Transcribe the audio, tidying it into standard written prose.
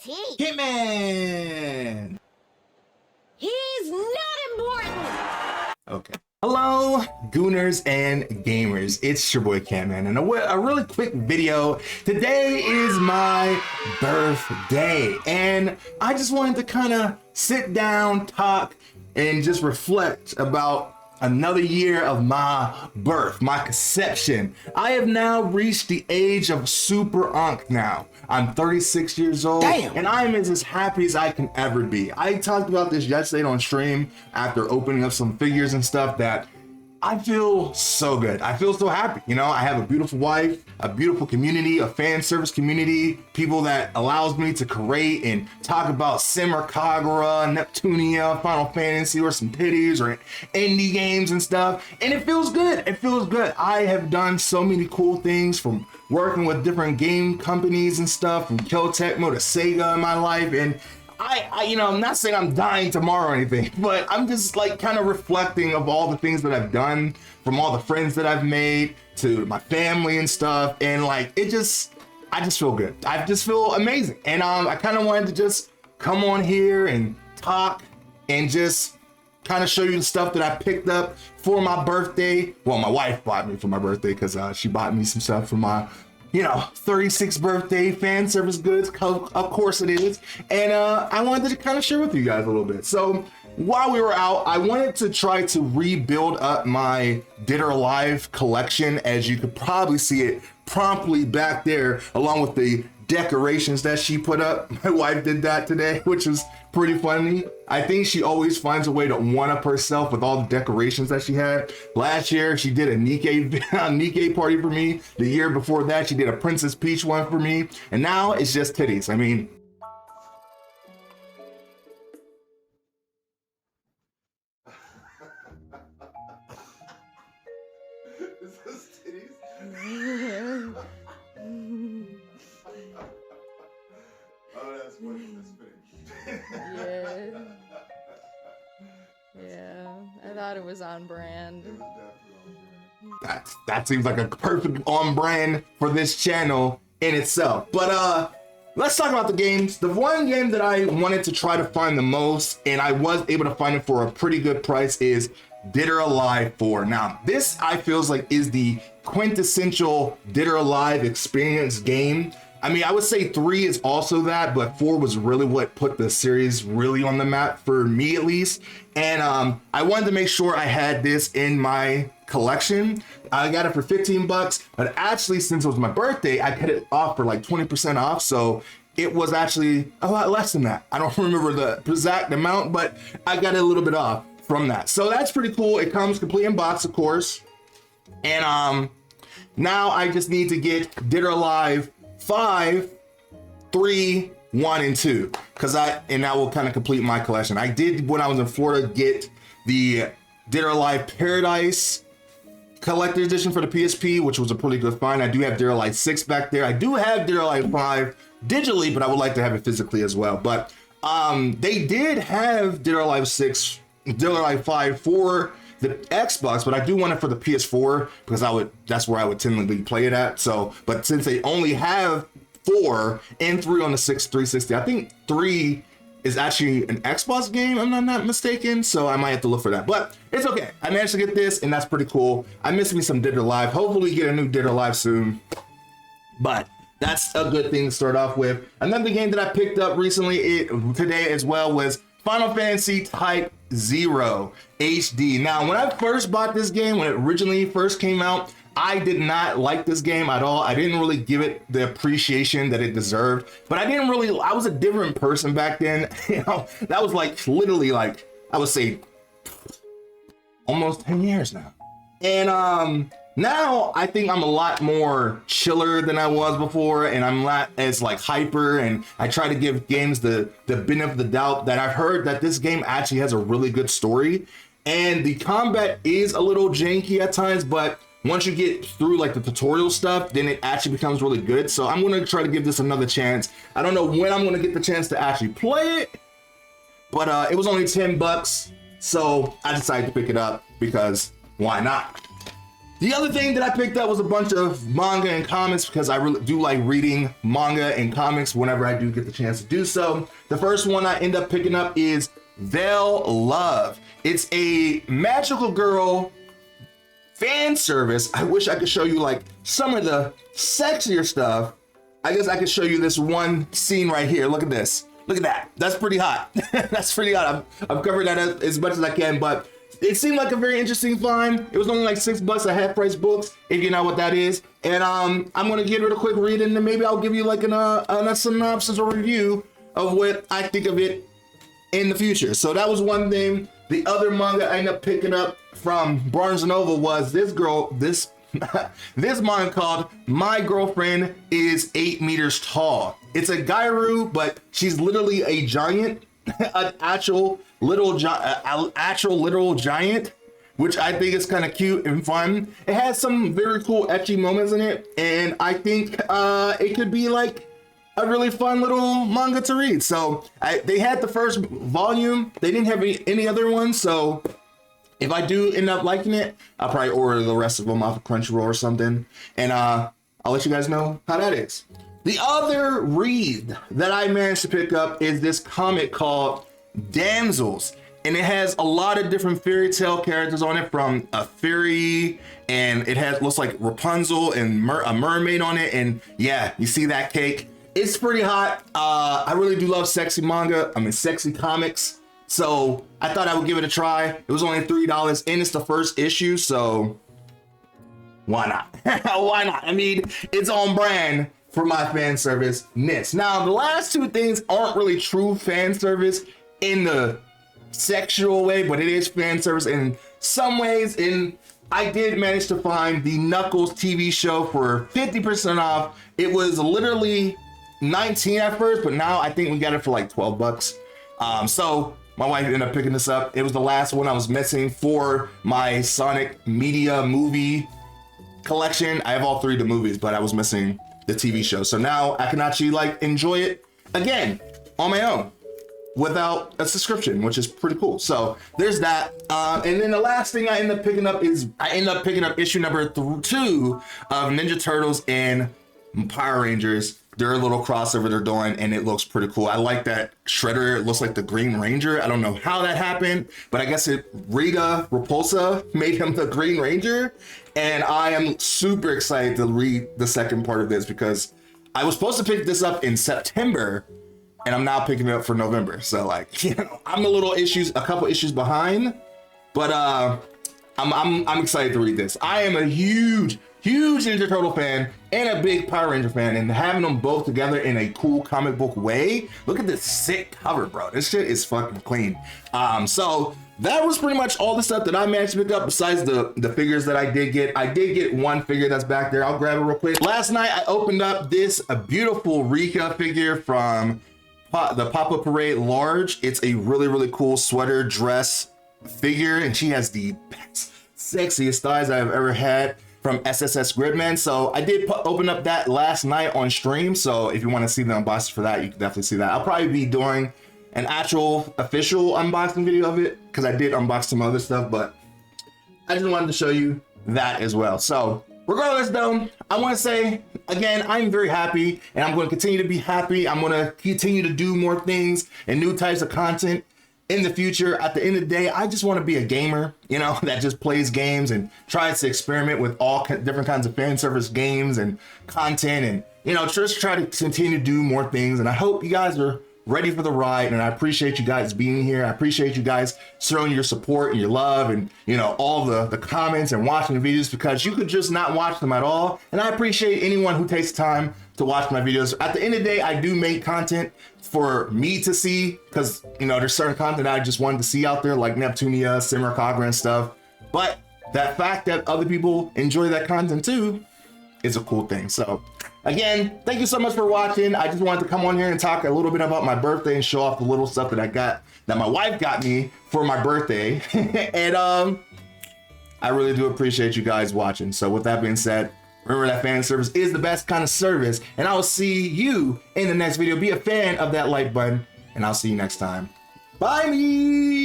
is he? Kentman! He's not important! Okay. Hello, Gooners and Gamers. It's your boy Kentman, and a really quick video. Today is my birthday, and I just wanted to kind of sit down, talk, and just reflect about another year of my birth, my conception. I have now reached the age of super unk now. I'm 36 years old. Damn. And I'm as happy as I can ever be. I talked about this yesterday on stream after opening up some figures and stuff that I feel so good. I feel so happy. You know, I have a beautiful wife, a beautiful community, a fan service community, people that allows me to create and talk about Simmer, Kagura, Neptunia, Final Fantasy, or some titties or indie games and stuff. And it feels good. It feels good. I have done so many cool things, from working with different game companies and stuff, from Kill Tecmo to Sega in my life. And you know, I'm not saying I'm dying tomorrow or anything, but I'm just like kind of reflecting of all the things that I've done, from all the friends that I've made to my family and stuff. And like, I just feel good. I just feel amazing. And I kind of wanted to just come on here and talk and just kind of show you the stuff that I picked up for my birthday. Well, my wife bought me for my birthday because she bought me some stuff for my 36th birthday, fan service goods, of course it is. And I wanted to kind of share with you guys a little bit. So while we were out, I wanted to try to rebuild up my Dead or Alive collection. As you could probably see it promptly back there, along with the decorations that she put up. My wife did that today, which was pretty funny. I think she always finds a way to one-up herself with all the decorations that she had. Last year, she did a Nikkei party for me. The year before that, she did a Princess Peach one for me. And now it's just titties. I mean, Is this titties? Oh, that's funny. That's funny. Yeah, I thought it was on brand. It was definitely on brand. that seems like a perfect on brand for this channel in itself. But let's talk about the games. The one game that I wanted to try to find the most, and I was able to find it for a pretty good price, is Dead or Alive 4. Now, this I feels like is the quintessential Dead or Alive experience game. I mean, I would say 3 is also that, but 4 was really what put the series really on the map for me, at least. And I wanted to make sure I had this in my collection. I got it for 15 bucks, but actually, since it was my birthday, I cut it off for like 20% off. So it was actually a lot less than that. I don't remember the exact amount, but I got it a little bit off from that. So that's pretty cool. It comes complete in box, of course. And now I just need to get Dead or Alive 5, 3, 1, and 2, and that will kind of complete my collection. I did, when I was in Florida, get the Dead or Alive Paradise Collector's Edition for the PSP, which was a pretty good find. I do have Dead or Alive 6 back there. I do have Dead or Alive 5 digitally, but I would like to have it physically as well. But they did have Dead or Alive 6, Dead or Alive 5 for the Xbox, but I do want it for the PS4 because that's where I would typically play it at. So, but since they only have 4 and 3 on the 360, I think 3 is actually an Xbox game, if I'm not mistaken. So I might have to look for that, but it's okay. I managed to get this, and that's pretty cool. I miss me some Dead or Alive. Hopefully get a new Dead or Alive soon, but that's a good thing to start off with. Another game that I picked up recently today as well was Final Fantasy Type 0 HD. Now, when I first bought this game, when it originally first came out, I did not like this game at all. I didn't really give it the appreciation that it deserved, but I was a different person back then. You know, that was like literally like, I would say almost 10 years now. And now I think I'm a lot more chiller than I was before, and I'm not as like hyper, and I try to give games the benefit of the doubt. That I've heard that this game actually has a really good story, and the combat is a little janky at times, but once you get through like the tutorial stuff, then it actually becomes really good. So I'm gonna try to give this another chance. I don't know when I'm gonna get the chance to actually play it, but it was only 10 bucks, so I decided to pick it up because why not? The other thing that I picked up was a bunch of manga and comics because I really do like reading manga and comics whenever I do get the chance to do so. The first one I end up picking up is Veil Love. It's a magical girl fan service. I wish I could show you like some of the sexier stuff. I guess I could show you this one scene right here. Look at this. Look at that. That's pretty hot. That's pretty hot. I've covered that as much as I can, but it seemed like a very interesting find. It was only like $6 a half price books, if you know what that is. And I'm gonna give it a quick read, and then maybe I'll give you like a synopsis or review of what I think of it in the future. So that was one thing. The other manga I ended up picking up from Barnes & Noble was this manga called My Girlfriend is 8 Meters Tall. It's a Gairu, but she's literally a giant, an actual literal giant, which I think is kind of cute and fun. It has some very cool ecchi moments in it, and I think it could be like a really fun little manga to read. So they had the first volume. They didn't have any other ones, so if I do end up liking it, I'll probably order the rest of them off of Crunchyroll or something, and I'll let you guys know how that is. The other read that I managed to pick up is this comic called Damsels, and it has a lot of different fairy tale characters on it, from a fairy, and it looks like Rapunzel and a mermaid on it, and yeah, you see that cake. It's pretty hot. I really do love sexy manga. I mean, sexy comics. So I thought I would give it a try. It was only $3, and it's the first issue, so why not? Why not? I mean, it's on brand for my fan service-ness. Now, the last two things aren't really true fan service in the sexual way, but it is fan service in some ways. And I did manage to find the Knuckles TV show for 50% off. It was literally $19 at first, but now I think we got it for like $12. So my wife ended up picking this up. It was the last one I was missing for my Sonic Media movie collection. I have all 3 of the movies, but I was missing the TV show. So now I can actually like enjoy it again on my own without a subscription, which is pretty cool. So there's that. And then the last thing I end up picking up is issue number 2 of Ninja Turtles and Power Rangers. Their little crossover they're doing, and it looks pretty cool. I like that Shredder looks like the Green Ranger. I don't know how that happened, but I guess Riga Repulsa made him the Green Ranger. And I am super excited to read the second part of this because I was supposed to pick this up in September, and I'm now picking it up for November. So like, you know, I'm a couple issues behind, but I'm excited to read this. I am a huge Ninja Turtle fan and a big Power Ranger fan, and having them both together in a cool comic book way. Look at this sick cover, bro. This shit is fucking clean. So that was pretty much all the stuff that I managed to pick up besides the figures that I did get. I did get one figure that's back there. I'll grab it real quick. Last night I opened up this beautiful Rika figure from the Papa Parade Large. It's a really cool sweater dress figure, and she has the best, sexiest thighs I've ever had from SSS Gridman. So I did open up that last night on stream. So if you want to see the unboxing for that, you can definitely see that. I'll probably be doing an actual official unboxing video of it because I did unbox some other stuff, but I just wanted to show you that as well. So regardless though, I want to say again, I'm very happy, and I'm going to continue to be happy. I'm going to continue to do more things and new types of content in the future. At the end of the day, I just want to be a gamer, you know, that just plays games and tries to experiment with all different kinds of fan service games and content, and, you know, just try to continue to do more things. And I hope you guys are ready for the ride, and I appreciate you guys being here. I appreciate you guys showing your support and your love, and, you know, all the comments and watching the videos, because you could just not watch them at all. And I appreciate anyone who takes time to watch my videos. At the end of the day, I do make content for me to see, because, you know, there's certain content I just wanted to see out there, like Neptunia, Simmer Kagura and stuff. But that fact that other people enjoy that content too is a cool thing. So again, thank you so much for watching. I just wanted to come on here and talk a little bit about my birthday and show off the little stuff that I got, that my wife got me for my birthday. And I really do appreciate you guys watching. So with that being said, remember that fan service is the best kind of service, and I will see you in the next video. Be a fan of that like button, and I'll see you next time. Bye me.